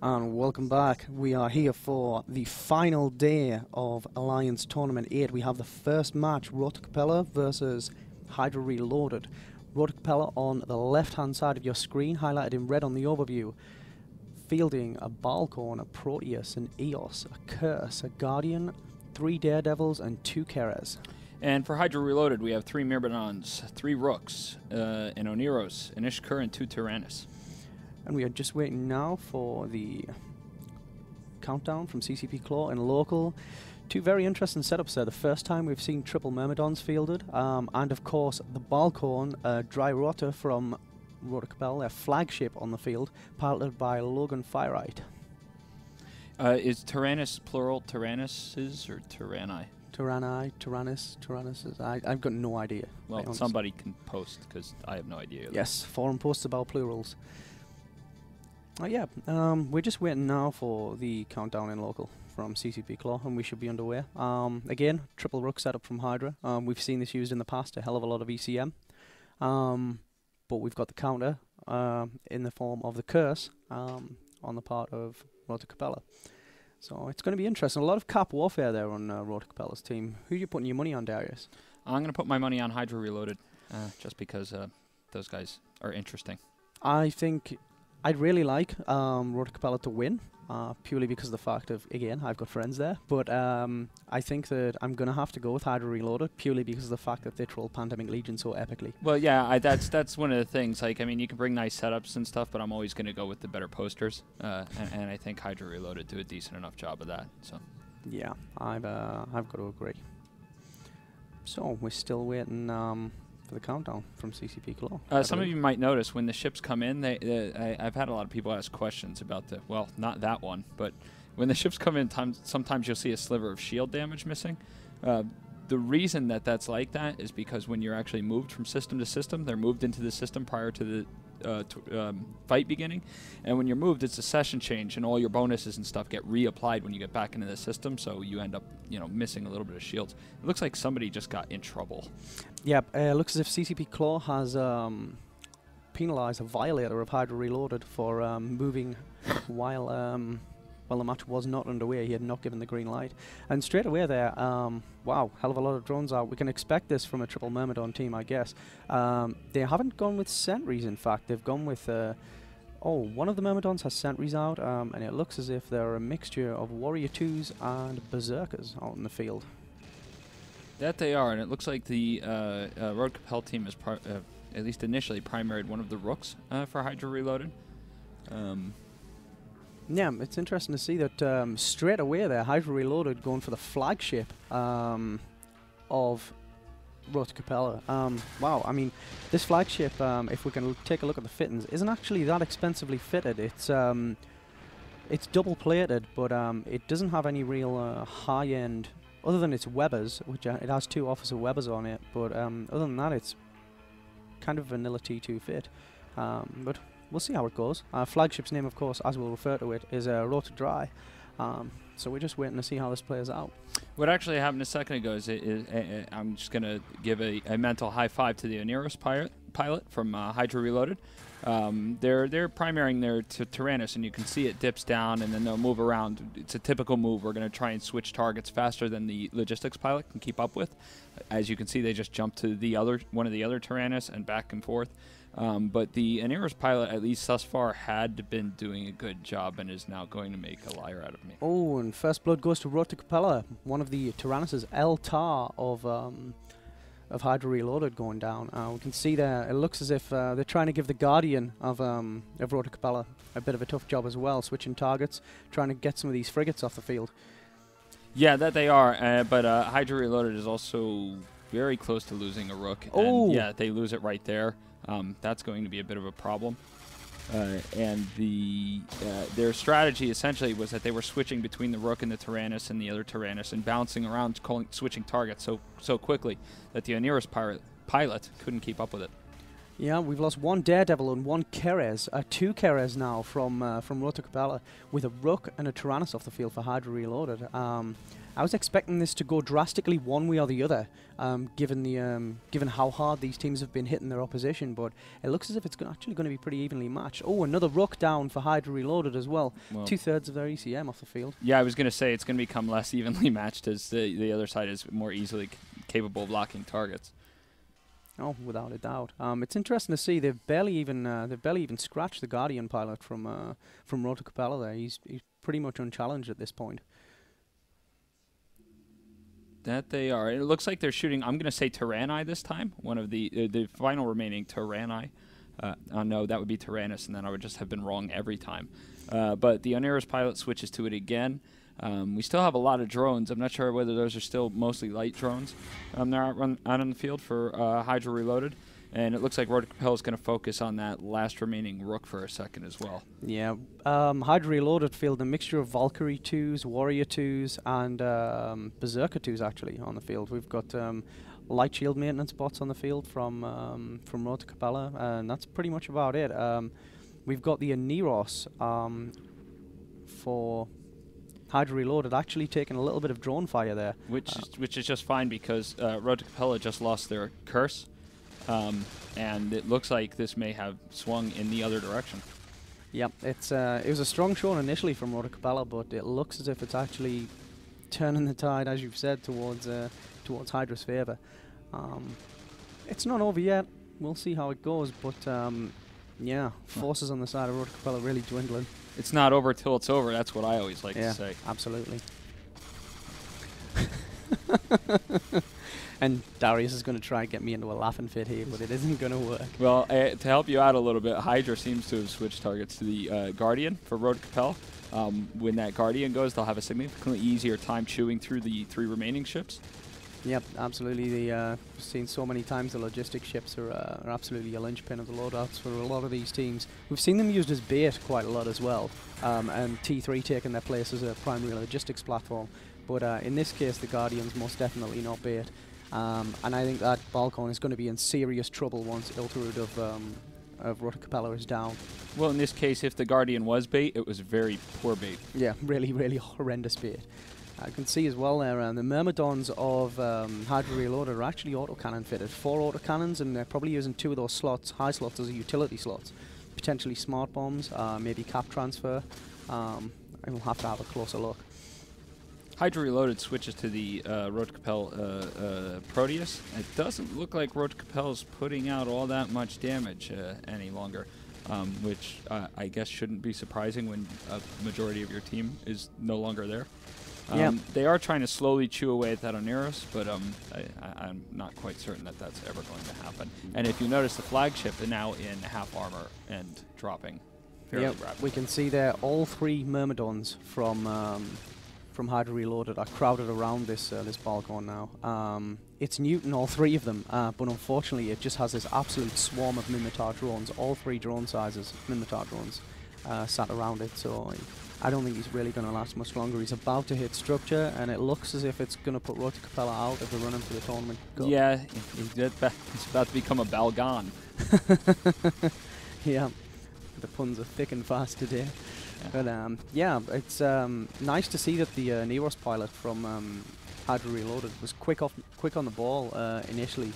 And welcome back. We are here for the final day of Alliance Tournament 8. We have the first match, Rote Kapelle versus HYDRA Reloaded. Rote Kapelle on the left-hand side of your screen, highlighted in red on the overview. Fielding a Balcorn, a Proteus, an Eos, a Curse, a Guardian, 3 Daredevils, and 2 Keres. And for HYDRA Reloaded, we have 3 Myrmidons, 3 Rooks, an Oneros, an Ishkur, and 2 Tyrannus. And we are just waiting now for the countdown from CCP Claw and local. 2 very interesting setups there. The first time we've seen triple Myrmidons fielded, and of course the Balcorn, Dry Rota from Rote Kapelle, their flagship on the field, piloted by Logan Firelight. Is Tyrannus plural Tyrannuses or Tyranni? Tyranni, Tyrannuses. I've got no idea. Well, somebody can post, because I have no idea either. Yes, forum posts about plurals. Yeah, we're just waiting now for the countdown in local from CCP Claw, and we should be underway. Again, triple Rook setup from HYDRA. We've seen this used in the past, a hell of a lot of ECM. But we've got the counter in the form of the Curse on the part of Rote Kapelle. So it's going to be interesting. A lot of cap warfare there on Rote Kapelle's team. Who are you putting your money on, Darius? I'm going to put my money on HYDRA Reloaded, just because those guys are interesting. I think I'd really like Rote Kapelle to win, purely because of the fact of, again, I've got friends there. But I think that I'm going to have to go with HYDRA Reloaded, purely because of the fact that they troll Pandemic Legion so epically. Well, yeah, that's one of the things. Like, I mean, you can bring nice setups and stuff, but I'm always going to go with the better posters. And I think HYDRA Reloaded do a decent enough job of that. So, yeah, I've got to agree. So we're still waiting for the countdown from CCP Claw. Some of you might notice when the ships come in, I've had a lot of people ask questions about the, well, not that one, but when the ships come in, sometimes you'll see a sliver of shield damage missing. The reason that that's like that is because when you're actually moved from system to system, they're moved into the system prior to the fight beginning, and when you're moved, it's a session change, and all your bonuses and stuff get reapplied when you get back into the system, so you end up, missing a little bit of shields. It looks like somebody just got in trouble. Yep, it looks as if CCP Claw has penalised a violator of HYDRA Reloaded for moving while the match was not underway. He had not given the green light. And straight away there, wow, hell of a lot of drones out. We can expect this from a triple Myrmidon team, I guess. They haven't gone with sentries, in fact. They've gone with... one of the Myrmidons has sentries out, and it looks as if they're a mixture of Warrior 2s and Berserkers out in the field. That they are, and it looks like the Rote Kapelle team is, at least initially, primaried one of the Rooks for HYDRA Reloaded. Yeah, it's interesting to see that straight away there, HYDRA Reloaded going for the flagship of Rote Kapelle. Wow, I mean, this flagship, if we can take a look at the fittings, isn't actually that expensively fitted. It's double plated, but it doesn't have any real high-end, other than its webbers, which it has 2 Officer webbers on it, but other than that, it's kind of vanilla T2 fit. But we'll see how it goes. Flagship's name, of course, as we'll refer to it, is Rote Dry. So we're just waiting to see how this plays out. What actually happened a second ago is, I'm just going to give a mental high five to the Oneros pilot from HYDRA Reloaded. They're primarying their Tyrannus, and you can see it dips down, and then they'll move around. It's a typical move. We're going to try and switch targets faster than the logistics pilot can keep up with. As you can see, they just jump to one of the other Tyrannus and back and forth. But the Oneros pilot, at least thus far, had been doing a good job and is now going to make a liar out of me. Oh, and first blood goes to Rote Kapelle, one of the Tyrannuses, El-Tar of HYDRA Reloaded going down. We can see there, it looks as if they're trying to give the Guardian of Rote Kapelle a bit of a tough job as well, switching targets, trying to get some of these frigates off the field. Yeah, that they are, but HYDRA Reloaded is also very close to losing a Rook. Oh! And yeah, they lose it right there. That's going to be a bit of a problem. And their strategy essentially was that they were switching between the Rook and the Tyrannus and the other Tyrannus and bouncing around, switching targets so quickly that the Oneros pilot couldn't keep up with it. Yeah, we've lost 1 Daredevil and 1 Keres, 2 Keres now from Rote Kapelle, with a Rook and a Tyrannus off the field for HYDRA Reloaded. I was expecting this to go drastically one way or the other, given how hard these teams have been hitting their opposition, but it looks as if it's actually going to be pretty evenly matched. Oh, another ruck down for Hydra Reloaded as well. 2/3 of their ECM off the field. Yeah, I was going to say it's going to become less evenly matched as the other side is more easily capable of blocking targets. Oh, without a doubt. It's interesting to see they've barely even scratched the Guardian pilot from Rote Kapelle there. He's pretty much unchallenged at this point. That they are. It looks like they're shooting, I'm going to say Tyranni this time, one of the final remaining Tyranni. No, that would be Tyrannus, and then I would just have been wrong every time. But the Oneirus pilot switches to it again. We still have a lot of drones. I'm not sure whether those are still mostly light drones. They're out on the field for Hydra Reloaded. And it looks like Rote Kapelle is going to focus on that last remaining rook for a second as well. Yeah, Hydra Reloaded field a mixture of Valkyrie 2s, Warrior 2s, and Berserker 2s actually on the field. We've got light shield maintenance bots on the field from Rote Kapelle, and that's pretty much about it. We've got the Aneros for Hydra Reloaded actually taking a little bit of drone fire there. Which is just fine because Rote Kapelle just lost their curse. And it looks like this may have swung in the other direction. Yep, it was a strong showing initially from Rote Kapelle, but it looks as if it's actually turning the tide, as you've said, towards Hydra's favour. It's not over yet. We'll see how it goes, but yeah, forces on the side of Rote Kapelle really dwindling. It's not over till it's over. That's what I always like to say. Absolutely. And Darius is going to try and get me into a laughing fit here, but it isn't going to work. Well, to help you out a little bit, Hydra seems to have switched targets to the Guardian for Rote Kapelle. When that Guardian goes, they'll have a significantly easier time chewing through the 3 remaining ships. Yep, absolutely. We've seen so many times the logistics ships are absolutely a linchpin of the loadouts for a lot of these teams. We've seen them used as bait quite a lot as well, and T3 taking their place as a primary logistics platform. But in this case, the Guardian's most definitely not bait. And I think that Balcon is going to be in serious trouble once Ilterud of Rote Kapelle is down. Well, in this case, if the Guardian was bait, it was very poor bait. Yeah, really, really horrendous bait. I can see as well there, the Myrmidons of Hydra Reloaded are actually autocannon fitted. 4 autocannons, and they're probably using 2 of those slots, high slots, as utility slots. Potentially smart bombs, maybe cap transfer. And we'll have to have a closer look. Hydra Reloaded switches to the Rote Kapelle Proteus. It doesn't look like Rote Kapelle's putting out all that much damage any longer, which I guess shouldn't be surprising when a majority of your team is no longer there. They are trying to slowly chew away at that Oneirus, but I'm not quite certain that that's ever going to happen. And if you notice, the flagship is now in half armor and dropping fairly rapidly. We can see there all 3 Myrmidons from Hydra Reloaded are crowded around this Balcon now. It's Newton, all 3 of them, but unfortunately it just has this absolute swarm of Mimitar drones, all 3 drone sizes, Mimitar drones, sat around it, so I don't think he's really going to last much longer. He's about to hit structure, and it looks as if it's going to put Rote Kapelle out of the run-in for the tournament. Yeah, he's about to become a Balgon. Yeah, the puns are thick and fast today. But yeah, it's nice to see that the Neros pilot from Hydra Reloaded was quick on the ball initially,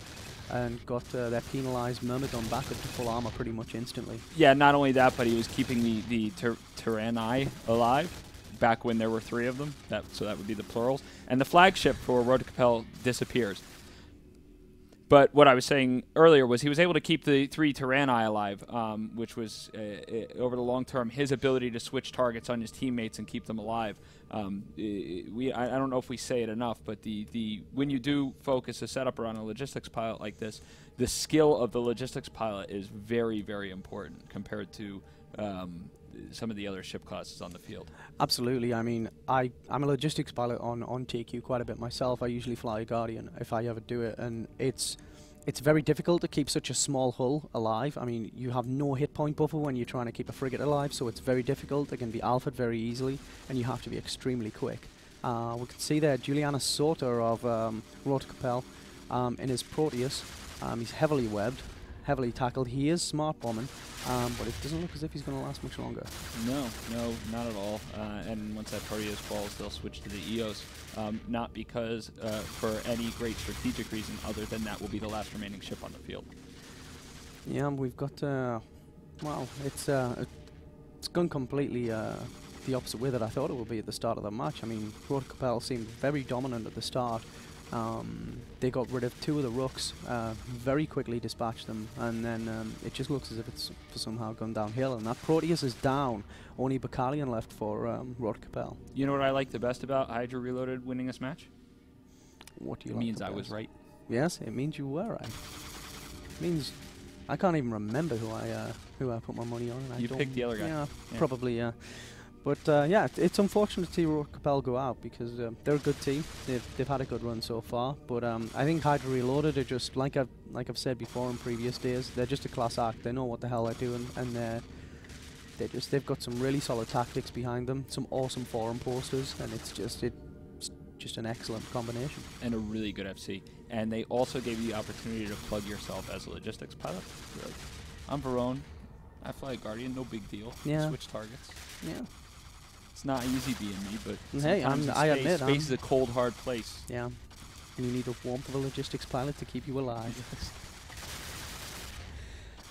and got their penalized Myrmidon back up to full armor pretty much instantly. Yeah, not only that, but he was keeping the Tyranni alive back when there were 3 of them. So that would be the plurals. And the flagship for Rote Kapelle disappears. But what I was saying earlier was he was able to keep the 3 Tyranni alive, which was, over the long term, his ability to switch targets on his teammates and keep them alive. I don't know if we say it enough, but when you do focus a setup around a logistics pilot like this, the skill of the logistics pilot is very, very important compared to some of the other ship classes on the field. Absolutely. I mean, I'm a logistics pilot on TQ quite a bit myself. I usually fly a Guardian if I ever do it, and it's very difficult to keep such a small hull alive. I mean, you have no hit point buffer when you're trying to keep a frigate alive, so it's very difficult. It can be alphaed very easily, and you have to be extremely quick. We can see there Julianus Sota of Rote Kapelle in his Proteus. He's heavily webbed, heavily tackled. He is smart bombing, but it doesn't look as if he's going to last much longer. No, not at all. And once that Proteus falls, they'll switch to the EOS. Not because for any great strategic reason other than that will be the last remaining ship on the field. Yeah, we've got, well, it's gone completely the opposite way that I thought it would be at the start of the match. I mean, Rote Kapelle seemed very dominant at the start. They got rid of 2 of the rooks, very quickly dispatched them, and then it just looks as if it's somehow gone downhill. And that Proteus is down. Only Battalion left for Rote Kapelle. You know what I like the best about Hydra Reloaded winning this match? What do you It like means the I was best? right. Yes, it means you were right. It means I can't even remember who I put my money on. And You I don't picked the other guy. Yeah, Yeah. probably, yeah. But yeah, it's unfortunate to see Rote Kapelle go out because they're a good team. They've had a good run so far. But I think Hydra Reloaded are just like I've said before in previous days. They're just a class act. They know what the hell they're doing, and they've got some really solid tactics behind them. Some awesome forum posters, and it's just an excellent combination. And a really good FC. And they also gave you the opportunity to plug yourself as a logistics pilot. You're like, I'm Verone. I fly a Guardian, no big deal. Yeah. Switch targets. Yeah. It's not easy being me, but Hey, sometimes in I space, admit, space is a cold, hard place. Yeah. And you need the warmth of a logistics pilot to keep you alive.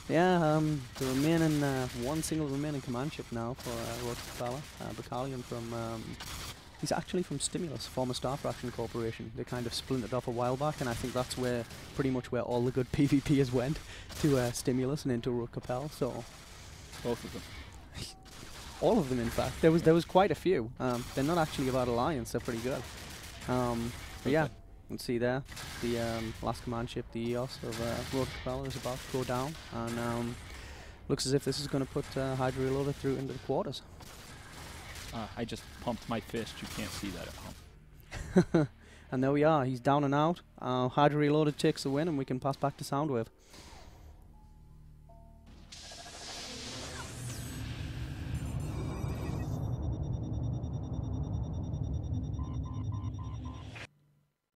Yeah, the remaining one single remaining command ship now for Rote Kapelle, Battalion from he's actually from Stimulus, former Star Fraction Corporation. They kind of splintered off a while back, and I think that's where pretty much where all the good PvPers went, to Stimulus and into Rote Kapelle. So Both of them. all of them, in fact. There was quite a few. They're not actually about alliance. They're pretty good. But yeah, let's see there. The last command ship, the EOS of Rote Kapelle, is about to go down, and looks as if this is going to put Hydra Reloaded through into the quarters. I just pumped my fist. You can't see that at home. And there we are. He's down and out. Hydra Reloaded takes the win, and we can pass back to Soundwave.